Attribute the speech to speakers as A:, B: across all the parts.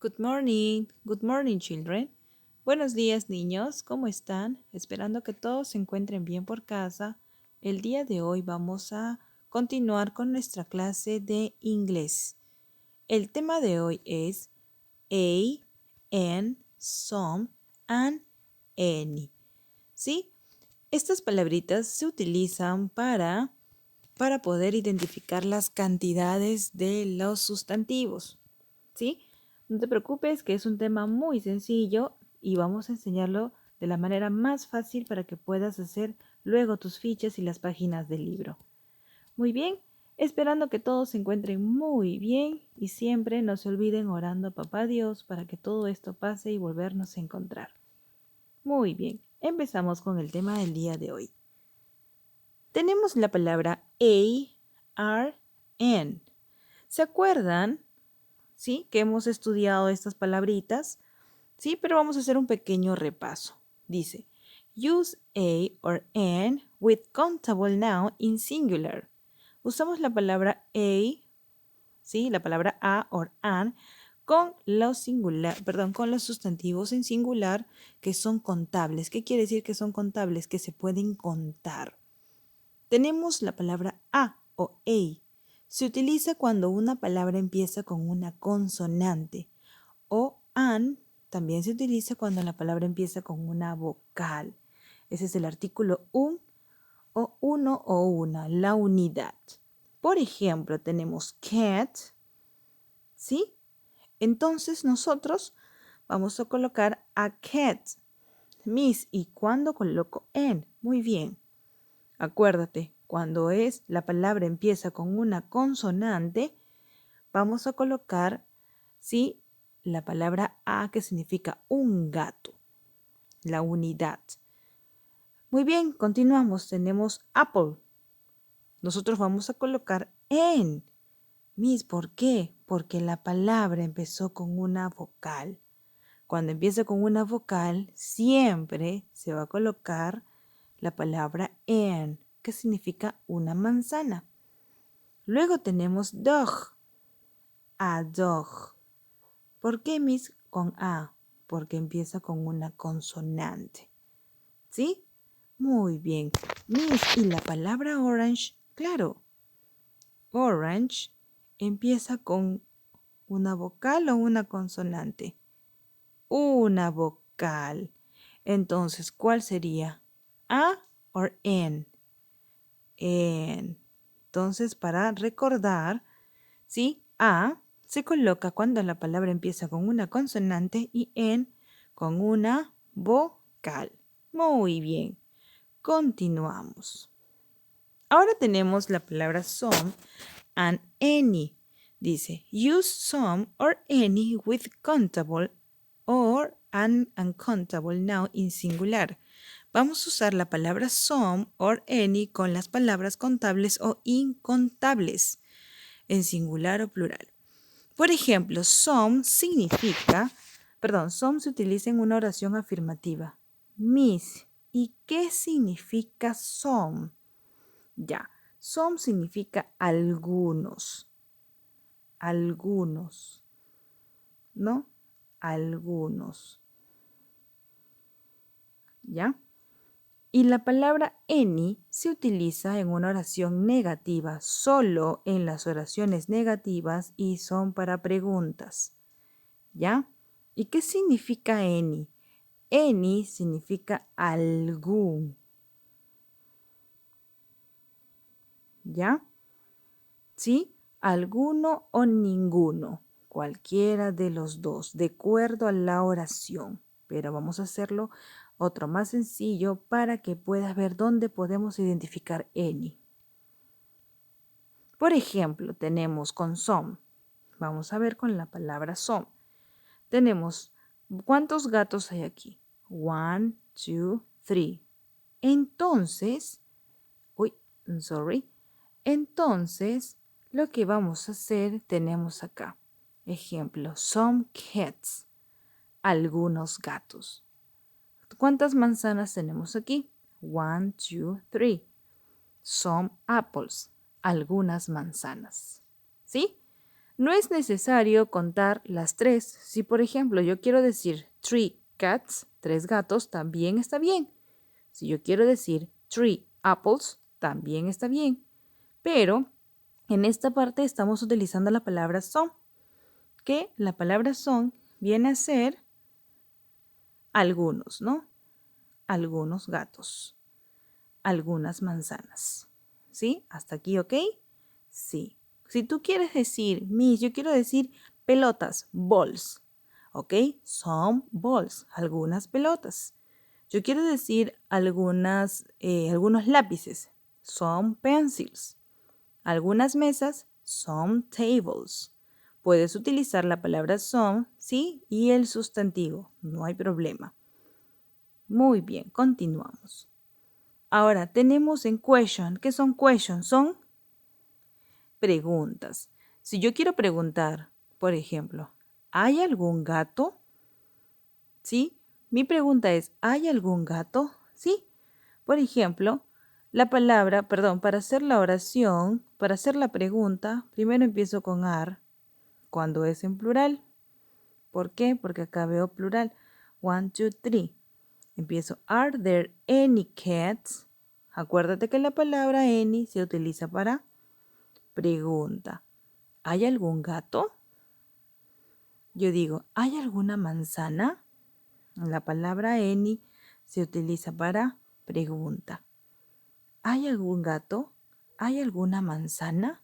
A: Good morning, children. Buenos días, niños. ¿Cómo están? Esperando que todos se encuentren bien por casa. El día de hoy vamos a continuar con nuestra clase de inglés. El tema de hoy es a, an, some, and any. ¿Sí? Estas palabritas se utilizan para poder identificar las cantidades de los sustantivos. ¿Sí? No te preocupes, que es un tema muy sencillo y vamos a enseñarlo de la manera más fácil para que puedas hacer luego tus fichas y las páginas del libro. Muy bien, esperando que todos se encuentren muy bien y siempre no se olviden orando a Papá Dios para que todo esto pase y volvernos a encontrar. Muy bien, empezamos con el tema del día de hoy. Tenemos la palabra A-R-N. ¿Se acuerdan? ¿Sí? Que hemos estudiado estas palabritas, ¿sí? Pero vamos a hacer un pequeño repaso. Dice, use a or an with countable noun in singular. Usamos la palabra a, ¿sí? La palabra a or an con con los sustantivos en singular que son contables. ¿Qué quiere decir que son contables? Que se pueden contar. Tenemos la palabra a o a. Se utiliza cuando una palabra empieza con una consonante. O an también se utiliza cuando la palabra empieza con una vocal. Ese es el artículo un o uno o una, la unidad. Por ejemplo, tenemos cat, ¿sí? Entonces nosotros vamos a colocar a cat, miss. ¿Y cuándo coloco en? Muy bien. Acuérdate, cuando la palabra empieza con una consonante, vamos a colocar, ¿sí? La palabra a, que significa un gato, la unidad. Muy bien, continuamos. Tenemos apple. Nosotros vamos a colocar en. Miss, ¿por qué? Porque la palabra empezó con una vocal. Cuando empieza con una vocal, siempre se va a colocar la palabra en, que significa una manzana. Luego tenemos dog, a dog. ¿Por qué, Miss, con a? Porque empieza con una consonante. ¿Sí? Muy bien. Miss, ¿y la palabra orange? Claro. Orange empieza con una vocal o una consonante. Una vocal. Entonces, ¿cuál sería? ¿A o en? En. Entonces, para recordar, ¿sí? A se coloca cuando la palabra empieza con una consonante y en con una vocal. Muy bien. Continuamos. Ahora tenemos la palabra some and any. Dice, use some or any with countable or an uncountable noun in singular. Vamos a usar la palabra some or any con las palabras contables o incontables, en singular o plural. Por ejemplo, some se utiliza en una oración afirmativa. Miss, ¿y qué significa some? Ya, some significa algunos. Algunos. ¿No? Algunos. ¿Ya? Y la palabra any se utiliza en una oración negativa, solo en las oraciones negativas y son para preguntas. ¿Ya? ¿Y qué significa any? Any significa algún. ¿Ya? ¿Sí? Alguno o ninguno. Cualquiera de los dos, de acuerdo a la oración. Pero vamos a hacerlo otro más sencillo para que puedas ver dónde podemos identificar any. Por ejemplo, tenemos con some. Vamos a ver con la palabra some. Tenemos, ¿cuántos gatos hay aquí? 1, 2, 3. Entonces, entonces, lo que vamos a hacer, tenemos acá. Ejemplo, some cats. Algunos gatos. ¿Cuántas manzanas tenemos aquí? 1, 2, 3. Some apples. Algunas manzanas. ¿Sí? No es necesario contar las 3. Si, por ejemplo, yo quiero decir 3 cats, 3 gatos, también está bien. Si yo quiero decir 3 apples, también está bien. Pero en esta parte estamos utilizando la palabra son, que la palabra son viene a ser algunos, ¿no? Algunos gatos, algunas manzanas. ¿Sí? ¿Hasta aquí, ok? Sí. Si tú quieres decir, Miss, yo quiero decir pelotas, balls, ¿ok? Some balls, algunas pelotas. Yo quiero decir algunos lápices, some pencils. Algunas mesas, some tables. Puedes utilizar la palabra some, ¿sí? Y el sustantivo, no hay problema. Muy bien, continuamos. Ahora tenemos en question. ¿Qué son questions? Son preguntas. Si yo quiero preguntar, por ejemplo, ¿hay algún gato? ¿Sí? Mi pregunta es, ¿hay algún gato? Sí. Por ejemplo, para hacer la oración, para hacer la pregunta, primero empiezo con are, cuando es en plural. ¿Por qué? Porque acá veo plural. 1, 2, 3. Empiezo, ¿are there any cats? Acuérdate que la palabra any se utiliza para pregunta. ¿Hay algún gato? Yo digo, ¿hay alguna manzana? La palabra any se utiliza para pregunta. ¿Hay algún gato? ¿Hay alguna manzana?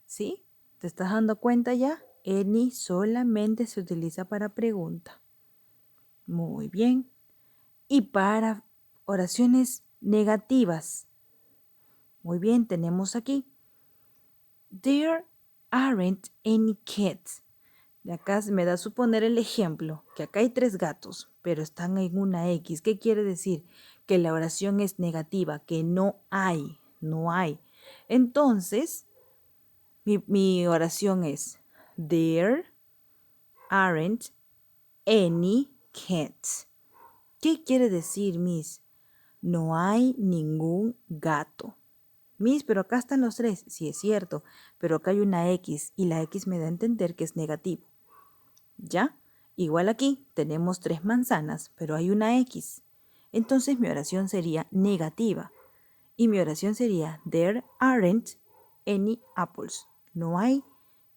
A: ¿Sí? ¿Te estás dando cuenta ya? Any solamente se utiliza para pregunta. Muy bien. Y para oraciones negativas. Muy bien, tenemos aquí. There aren't any cats. De acá me da a suponer el ejemplo, que acá hay 3 gatos, pero están en una X. ¿Qué quiere decir? Que la oración es negativa, que no hay, no hay. Entonces, mi oración es, there aren't any cats. ¿Qué quiere decir, Miss? No hay ningún gato. Miss, pero acá están los 3. Sí, es cierto, pero acá hay una X y la X me da a entender que es negativo. ¿Ya? Igual aquí tenemos 3 manzanas, pero hay una X. Entonces mi oración sería negativa. Y mi oración sería, there aren't any apples. No hay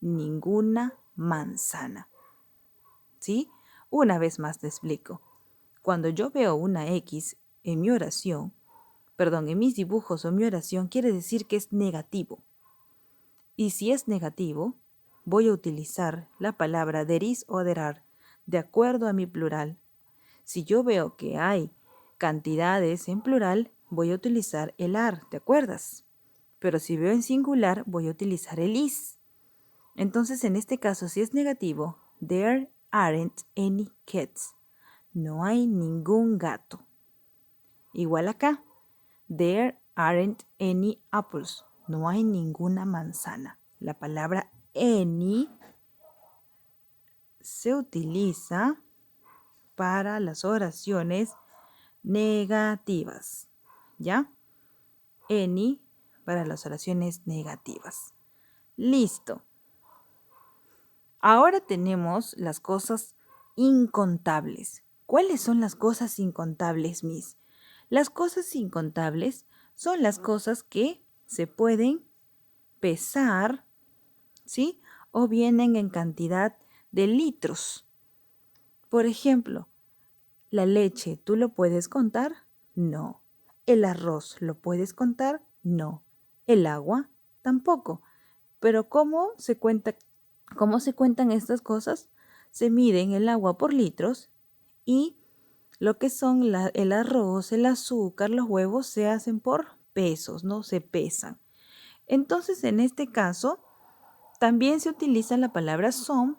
A: ninguna manzana. ¿Sí? Una vez más te explico. Cuando yo veo una X en mi oración, en mis dibujos o en mi oración, quiere decir que es negativo. Y si es negativo, voy a utilizar la palabra there is o there are, de acuerdo a mi plural. Si yo veo que hay cantidades en plural, voy a utilizar el are, ¿te acuerdas? Pero si veo en singular, voy a utilizar el is. Entonces, en este caso, si es negativo, there aren't any cats. No hay ningún gato. Igual acá, there aren't any apples. No hay ninguna manzana. La palabra any se utiliza para las oraciones negativas. ¿Ya? Any para las oraciones negativas. Listo. Ahora tenemos las cosas incontables. ¿Cuáles son las cosas incontables, Miss? Las cosas incontables son las cosas que se pueden pesar, ¿sí? O vienen en cantidad de litros. Por ejemplo, la leche, ¿tú lo puedes contar? No. ¿El arroz lo puedes contar? No. ¿El agua? Tampoco. Pero cómo se cuentan estas cosas? Se miden el agua por litros y lo que son el arroz, el azúcar, los huevos se hacen por pesos, ¿no? Se pesan. Entonces, en este caso, también se utiliza la palabra some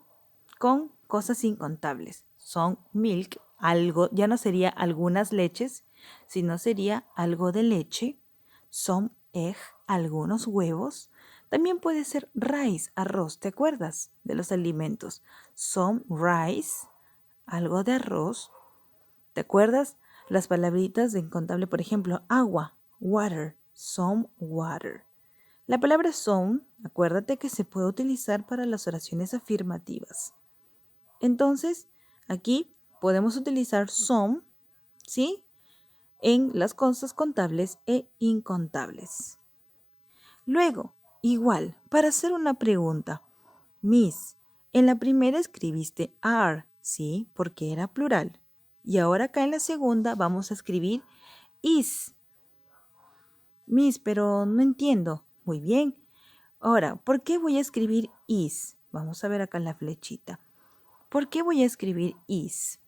A: con cosas incontables. Some milk, algo, ya no sería algunas leches, sino sería algo de leche. Some egg, algunos huevos. También puede ser rice, arroz, ¿te acuerdas de los alimentos? Some rice, algo de arroz. ¿Te acuerdas? Las palabritas de incontable, por ejemplo, agua, water, some water. La palabra some, acuérdate que se puede utilizar para las oraciones afirmativas. Entonces, aquí podemos utilizar some, ¿sí? En las cosas contables e incontables. Luego, igual, para hacer una pregunta. Miss, en la primera escribiste are, ¿sí? Porque era plural. Y ahora acá en la segunda vamos a escribir is. Miss, pero no entiendo. Muy bien. Ahora, ¿por qué voy a escribir is? Vamos a ver acá en la flechita. ¿Por qué voy a escribir is?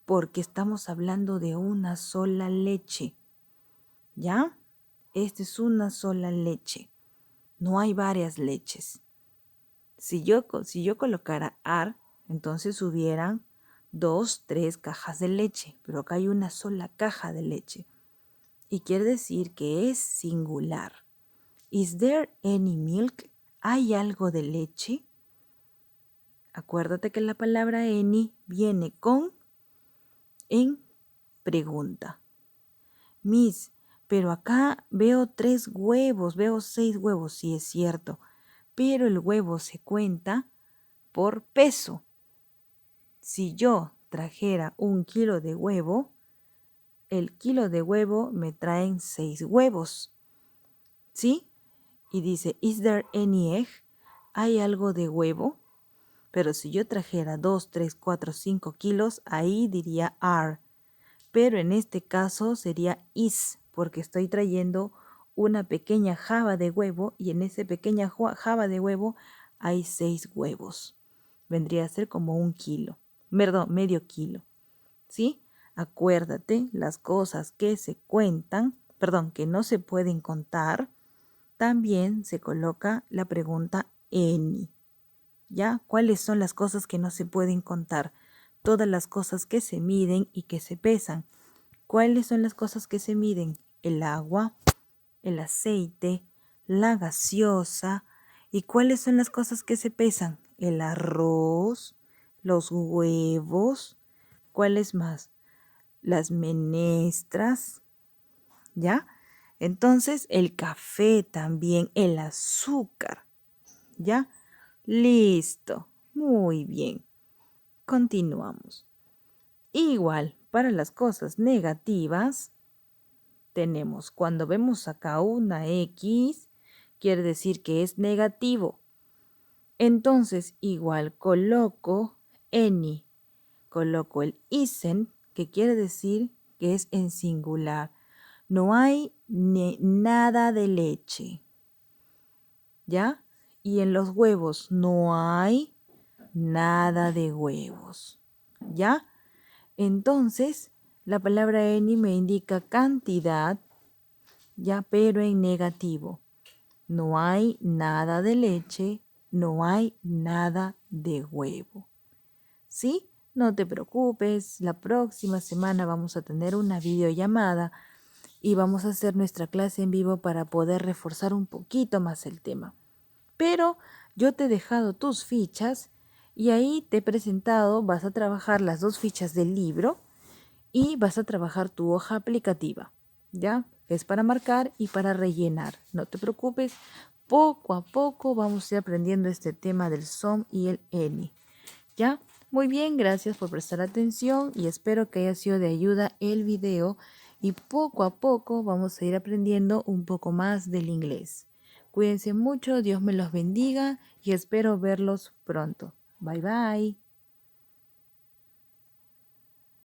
A: Porque estamos hablando de una sola leche. ¿Ya? Esta es una sola leche. No hay varias leches. Si yo colocara are, entonces hubieran 2, 3 cajas de leche, pero acá hay una sola caja de leche. Y quiere decir que es singular. Is there any milk? ¿Hay algo de leche? Acuérdate que la palabra any viene con en pregunta. Miss, pero acá veo 3 huevos, veo 6 huevos, sí es cierto, pero el huevo se cuenta por peso. Si yo trajera 1 kilo de huevo, el kilo de huevo me traen 6 huevos. ¿Sí? Y dice, is there any egg? ¿Hay algo de huevo? Pero si yo trajera 2, 3, 4, 5 kilos, ahí diría are. Pero en este caso sería is, porque estoy trayendo una pequeña java de huevo y en esa pequeña java de huevo hay 6 huevos. Vendría a ser como 1 kilo, perdón, medio kilo. ¿Sí? Acuérdate, las cosas que se cuentan, perdón, que no se pueden contar, también se coloca la pregunta any. ¿Ya? ¿Cuáles son las cosas que no se pueden contar? Todas las cosas que se miden y que se pesan. ¿Cuáles son las cosas que se miden? El agua, el aceite, la gaseosa. ¿Y cuáles son las cosas que se pesan? El arroz, los huevos. ¿Cuáles más? Las menestras. ¿Ya? Entonces, el café también, el azúcar. ¿Ya? Listo. Muy bien. Continuamos. Igual, para las cosas negativas, tenemos cuando vemos acá una X, quiere decir que es negativo. Entonces, igual coloco any, coloco el isn't, que quiere decir que es en singular. No hay nada de leche. ¿Ya? Y en los huevos no hay nada de huevos. ¿Ya? Entonces, la palabra any me indica cantidad, ya, pero en negativo. No hay nada de leche, no hay nada de huevo. ¿Sí? No te preocupes, la próxima semana vamos a tener una videollamada y vamos a hacer nuestra clase en vivo para poder reforzar un poquito más el tema. Pero yo te he dejado tus fichas y ahí te he presentado, vas a trabajar las 2 fichas del libro y vas a trabajar tu hoja aplicativa, ¿ya? Es para marcar y para rellenar. No te preocupes, poco a poco vamos a ir aprendiendo este tema del some y el any, ¿ya? Muy bien, gracias por prestar atención y espero que haya sido de ayuda el video y poco a poco vamos a ir aprendiendo un poco más del inglés. Cuídense mucho, Dios me los bendiga y espero verlos pronto. Bye bye.